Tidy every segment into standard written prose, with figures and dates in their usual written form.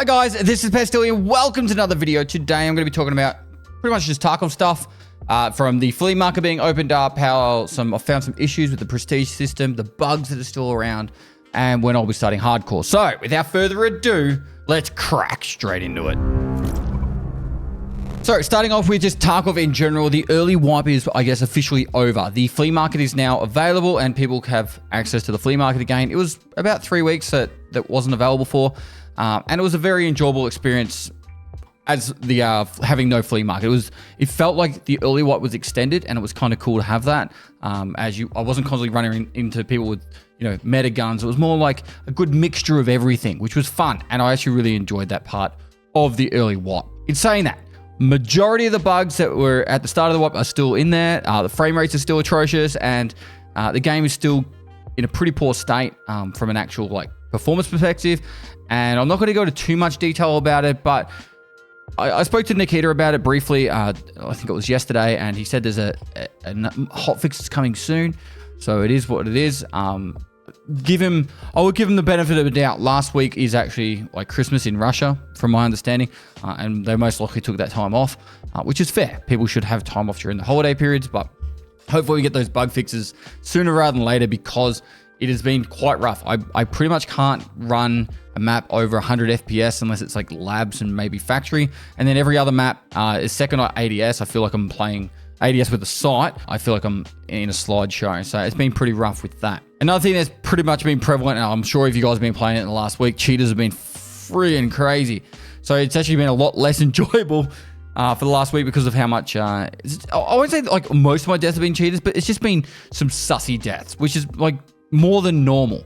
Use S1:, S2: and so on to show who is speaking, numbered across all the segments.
S1: Hi guys, this is Pestillion. Welcome to another video. Today I'm going to be talking about pretty much just Tarkov stuff from the flea market being opened up, how I found some issues with the prestige system, the bugs that are still around, and when I'll be starting hardcore. So without further ado, let's crack straight into it. So starting off with just Tarkov in general, the early wipe is, I guess, officially over. The flea market is now available and people have access to the flea market again. It was about 3 weeks that wasn't available for. And it was a very enjoyable experience as the having no flea market. It felt like the early wipe was extended, and it was kind of cool to have that. I wasn't constantly running into people with meta guns. It was more like a good mixture of everything, which was fun, and I actually really enjoyed that part of the early wipe. In saying that, majority of the bugs that were at the start of the wipe are still in there. The frame rates are still atrocious, and the game is still in a pretty poor state from an actual performance perspective. And I'm not going to go into too much detail about it, but I spoke to Nikita about it briefly. I think it was yesterday, and he said there's a hotfix that's coming soon. So it is what it is. I would give him the benefit of the doubt. Last week is actually like Christmas in Russia, from my understanding, and they most likely took that time off, which is fair. People should have time off during the holiday periods, but hopefully we get those bug fixes sooner rather than later, because it has been quite rough. I pretty much can't run a map over 100 FPS unless it's like labs and maybe factory. And then every other map is second or ADS. I feel like I'm playing ADS with a sight. I feel like I'm in a slideshow. So it's been pretty rough with that. Another thing that's pretty much been prevalent, and I'm sure if you guys have been playing it in the last week, cheaters have been freaking crazy. So it's actually been a lot less enjoyable for the last week because of how much, I won't say like most of my deaths have been cheaters, but it's just been some sussy deaths, which is like more than normal,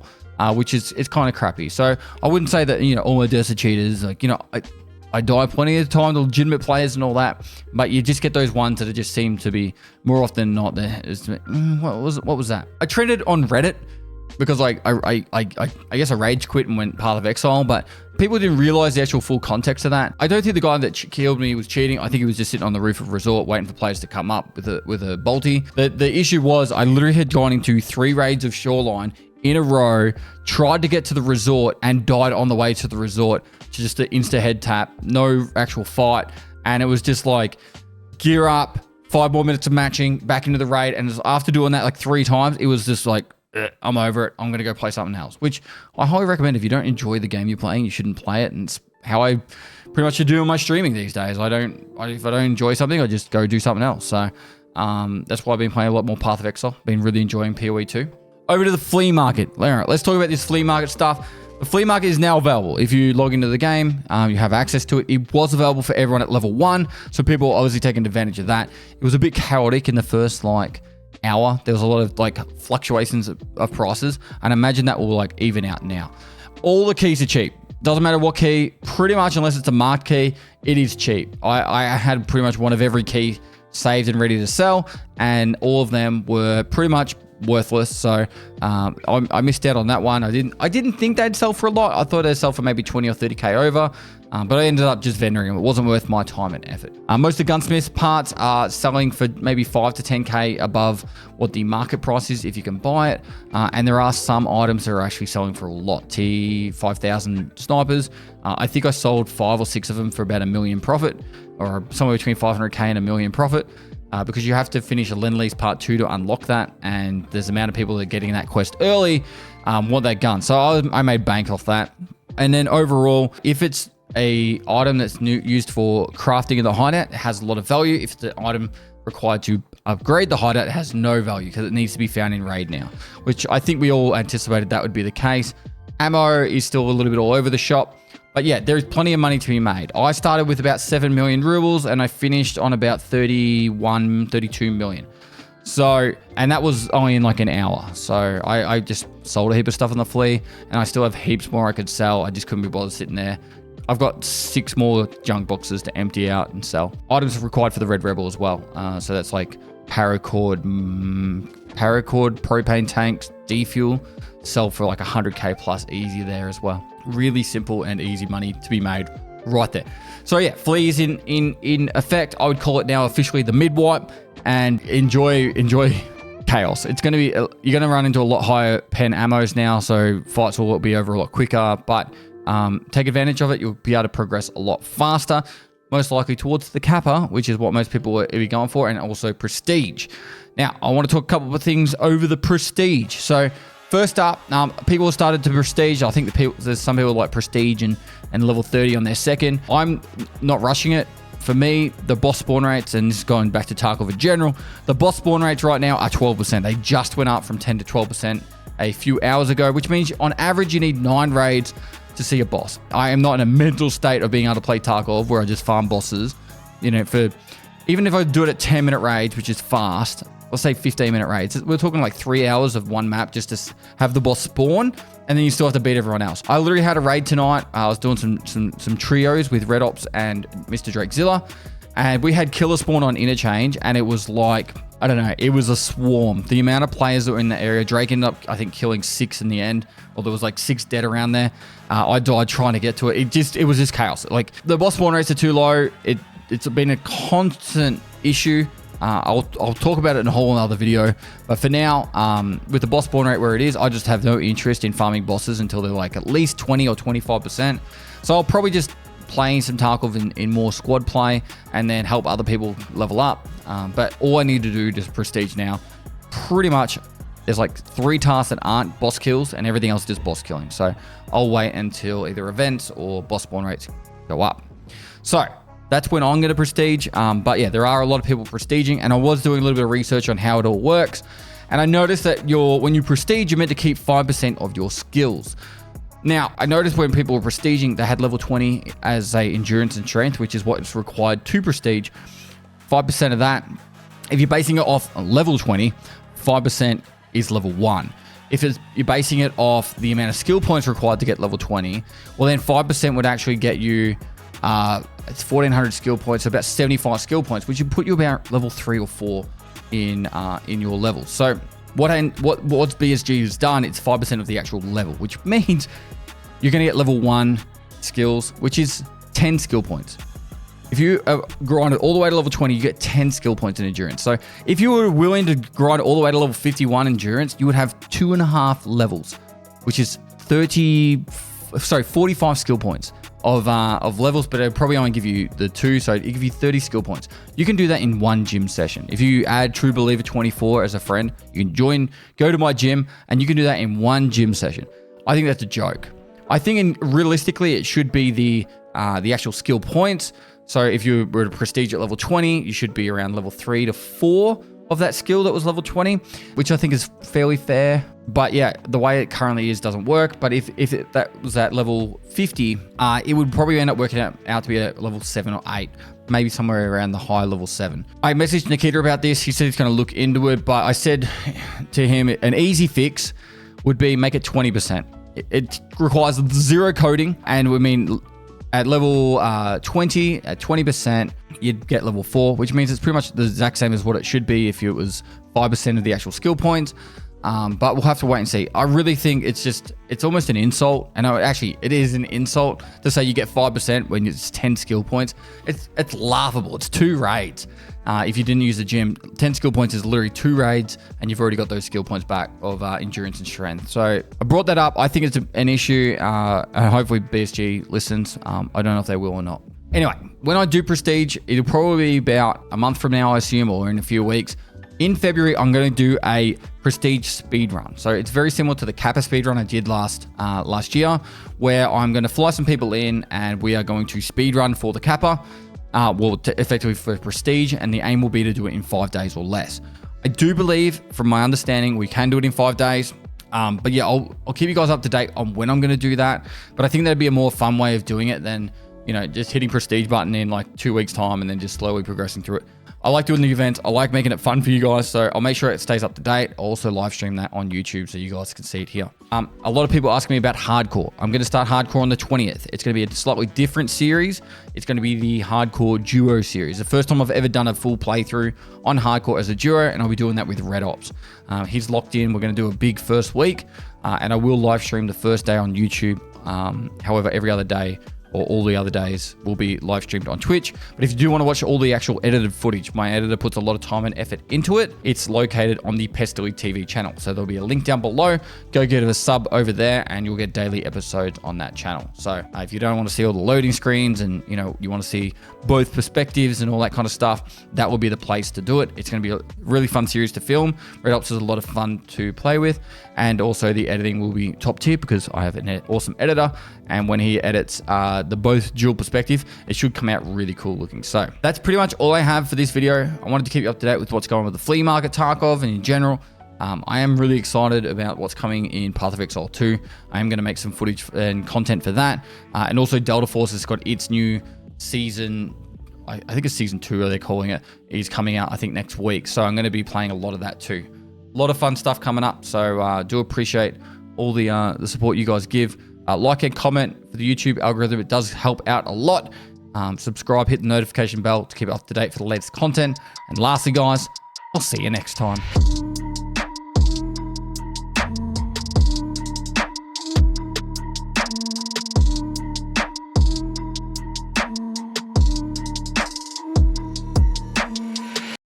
S1: which is it's kind of crappy. So I wouldn't say that all my deaths are cheaters. I die plenty of the time to legitimate players and all that, but you just get those ones that just seem to be more often than not there. What was that? I trended on Reddit because I guess I rage quit and went Path of Exile, but people didn't realize the actual full context of that. I don't think the guy that killed me was cheating. I think he was just sitting on the roof of a resort waiting for players to come up with a bolty. The issue was I literally had gone into 3 raids of Shoreline in a row, tried to get to the resort and died on the way to the resort to just an insta head tap, no actual fight. And it was just like gear up, 5 more minutes of matching, back into the raid. And after doing that like 3 times, it was just like, I'm over it. I'm going to go play something else, which I highly recommend. If you don't enjoy the game you're playing, you shouldn't play it. And it's how I pretty much do in my streaming these days. If I don't enjoy something, I just go do something else. So that's why I've been playing a lot more Path of Exile. Been really enjoying PoE 2. Over to the flea market. All right, let's talk about this flea market stuff. The flea market is now available. If you log into the game, you have access to it. It was available for everyone at level 1, so people are obviously taking advantage of that. It was a bit chaotic in the first hour. There was a lot of fluctuations of prices, and I imagine that will even out now. All the keys are cheap. Doesn't matter what key, pretty much, unless it's a marked key, it is cheap. I had pretty much one of every key saved and ready to sell, and all of them were pretty much worthless. So I missed out on that one. I didn't think they'd sell for a lot. I thought they'd sell for maybe 20 or 30k over, but I ended up just vendoring them. It wasn't worth my time and effort. Most of the gunsmith parts are selling for maybe 5 to 10k above what the market price is if you can buy it, and there are some items that are actually selling for a lot. T5000 snipers, I think I sold 5 or 6 of them for about $1 million profit, or somewhere between 500k and $1 million profit. Because you have to finish a Lend-Lease Part 2 to unlock that, and there's the amount of people that are getting that quest early want that gun. So I made bank off that. And then overall, if it's a item that's used for crafting in the hideout, it has a lot of value. If it's an item required to upgrade the hideout, it has no value because it needs to be found in raid now, which I think we all anticipated that would be the case. Ammo is still a little bit all over the shop. But yeah, there's plenty of money to be made. I started with about 7 million rubles and I finished on about 32 million. So, and that was only in an hour. So I just sold a heap of stuff on the flea, and I still have heaps more I could sell. I just couldn't be bothered sitting there. I've got 6 more junk boxes to empty out and sell. Items required for the Red Rebel as well. So that's like paracord, propane tanks, defuel. Sell for 100k plus easy there as well. Really simple and easy money to be made right there. So yeah, flea is in effect. I would call it now officially the mid-wipe, and enjoy chaos. It's going to be, you're going to run into a lot higher pen ammos now, so fights will be over a lot quicker, but take advantage of it. You'll be able to progress a lot faster, most likely towards the Kappa, which is what most people will be going for, and also Prestige. Now, I want to talk a couple of things over the Prestige. So first up, people started to Prestige. I think there's some people like Prestige and level 30 on their second. I'm not rushing it. For me, the boss spawn rates, and this is going back to Tarkov in general, the boss spawn rates right now are 12%. They just went up from 10 to 12% a few hours ago, which means on average you need 9 raids to see a boss. I am not in a mental state of being able to play Tarkov where I just farm bosses, for even if I do it at 10-minute raids, which is fast, let's say 15-minute raids. We're talking like 3 hours of one map just to have the boss spawn, and then you still have to beat everyone else. I literally had a raid tonight. I was doing some trios with Red Ops and Mr. Drakezilla, and we had killer spawn on interchange, and it was like, I don't know, it was a swarm. The amount of players that were in the area, Drake ended up, I think, killing 6 in the end, or there was like 6 dead around there. I died trying to get to it. It was just chaos. Like, the boss spawn rates are too low. It's been a constant issue. I'll talk about it in a whole other video, but for now, with the boss spawn rate where it is, I just have no interest in farming bosses until they're like at least 20 or 25%. So I'll probably just playing some Tarkov in more squad play and then help other people level up. But all I need to do is Prestige now. Pretty much, there's like 3 tasks that aren't boss kills and everything else is just boss killing. So I'll wait until either events or boss spawn rates go up. So that's when I'm going to Prestige. But yeah, there are a lot of people prestiging, and I was doing a little bit of research on how it all works. And I noticed that when you Prestige, you're meant to keep 5% of your skills. Now, I noticed when people were prestiging, they had level 20 as a endurance and strength, which is what is required to Prestige. 5% of that, if you're basing it off level 20, 5% is level 1. If you're basing it off the amount of skill points required to get level 20, well then 5% would actually get you, it's 1,400 skill points, so about 75 skill points, which would put you about level 3 or 4 in your level. So what BSG has done, it's 5% of the actual level, which means you're going to get level 1 skills, which is 10 skill points. If you grind it all the way to level 20, you get 10 skill points in endurance. So if you were willing to grind it all the way to level 51 endurance, you would have 2.5 levels, which is 45 skill points of levels, but it'll probably only give you the 2, so it'll give you 30 skill points. You can do that in one gym session. If you add True Believer 24 as a friend, you can go to my gym, and you can do that in one gym session. I think that's a joke. I think realistically, it should be the actual skill points. So if you were to Prestige at level 20, you should be around level 3 to 4 of that skill that was level 20, which I think is fairly fair. But yeah, the way it currently is doesn't work. But if that was at level 50, it would probably end up working out to be at level 7 or 8, maybe somewhere around the high level 7. I messaged Nikita about this. He said he's going to look into it, but I said to him, an easy fix would be make it 20%. It requires 0 coding, and we mean at level 20, at 20%, you'd get level 4, which means it's pretty much the exact same as what it should be if it was 5% of the actual skill points. But we'll have to wait and see. I really think it's almost an insult. And it is an insult to say you get 5% when it's 10 skill points. It's laughable. It's 2 raids. If you didn't use the gym, 10 skill points is literally 2 raids, and you've already got those skill points back of endurance and strength. So I brought that up. I think it's an issue, and hopefully BSG listens. I don't know if they will or not. Anyway, when I do Prestige, it'll probably be about a month from now, I assume, or in a few weeks. In February, I'm going to do a Prestige speedrun. So it's very similar to the Kappa speedrun I did last year, where I'm going to fly some people in, and we are going to speedrun for the Kappa. Effectively for Prestige, and the aim will be to do it in 5 days or less. I do believe, from my understanding, we can do it in 5 days. But yeah, I'll keep you guys up to date on when I'm going to do that. But I think that'd be a more fun way of doing it than, just hitting Prestige button in like 2 weeks time and then just slowly progressing through it. I like doing the events. I like making it fun for you guys, so I'll make sure it stays up to date. I'll also live stream that on YouTube so you guys can see it here. A lot of people ask me about Hardcore. I'm going to start Hardcore on the 20th. It's going to be a slightly different series. It's going to be the Hardcore Duo series. The first time I've ever done a full playthrough on Hardcore as a duo, and I'll be doing that with Red Ops. He's locked in. We're going to do a big first week, and I will live stream the first day on YouTube. However, every other day or all the other days will be live streamed on Twitch. But if you do want to watch all the actual edited footage, my editor puts a lot of time and effort into it. It's located on the Pestily TV channel. So there'll be a link down below. Go get a sub over there and you'll get daily episodes on that channel. So if you don't want to see all the loading screens and you want to see both perspectives and all that kind of stuff, that will be the place to do it. It's going to be a really fun series to film. Red Ops is a lot of fun to play with. And also the editing will be top tier because I have an awesome editor. And when he edits the both dual perspective, it should come out really cool looking. So that's pretty much all I have for this video. I wanted to keep you up to date with what's going on with the flea market Tarkov and in general. I am really excited about what's coming in Path of Exile 2. I am going to make some footage and content for that. And also Delta Force has got its new season, I think it's season 2, they're calling it, is coming out I think next week. So I'm going to be playing a lot of that too. A lot of fun stuff coming up. So do appreciate all the support you guys give. Like and comment for the YouTube algorithm. It does help out a lot. Subscribe, hit the notification bell to keep up to date for the latest content. And lastly, guys, I'll see you next time.